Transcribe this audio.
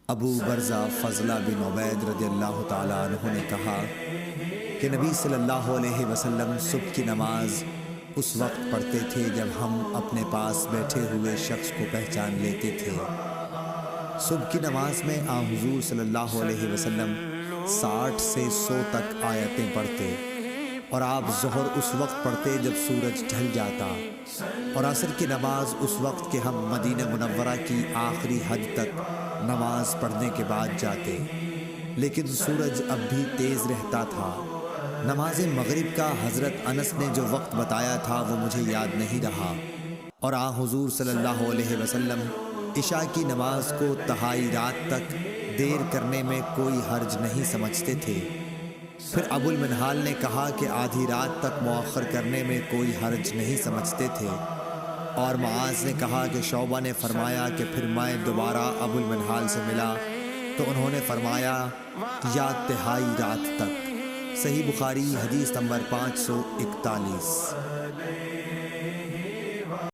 ابو برزہ فضلہ بن عبید رضی اللہ تعالیٰ عنہ نے کہا کہ نبی صلی اللہ علیہ وسلم صبح کی نماز اس وقت پڑھتے تھے جب ہم اپنے پاس بیٹھے ہوئے شخص کو پہچان لیتے تھے۔ صبح کی نماز میں حضور صلی اللہ علیہ وسلم 60 سے 100 تک آیتیں پڑھتے، اور آپ ظہر اس وقت پڑھتے جب سورج ڈھل جاتا، اور عصر کی نماز اس وقت کہ ہم مدینہ منورہ کی آخری حد تک نماز پڑھنے کے بعد جاتے، لیکن سورج اب بھی تیز رہتا تھا۔ نماز مغرب کا حضرت انس نے جو وقت بتایا تھا وہ مجھے یاد نہیں رہا، اور حضور صلی اللہ علیہ وسلم عشاء کی نماز کو تہائی رات تک دیر کرنے میں کوئی حرج نہیں سمجھتے تھے۔ پھر ابو المنہال نے کہا کہ آدھی رات تک مؤخر کرنے میں کوئی حرج نہیں سمجھتے تھے، اور معاذ نے کہا کہ شعبہ نے فرمایا کہ پھر میں دوبارہ ابو المنہال سے ملا تو انہوں نے فرمایا یا تہائی رات تک۔ صحیح بخاری حدیث نمبر 541۔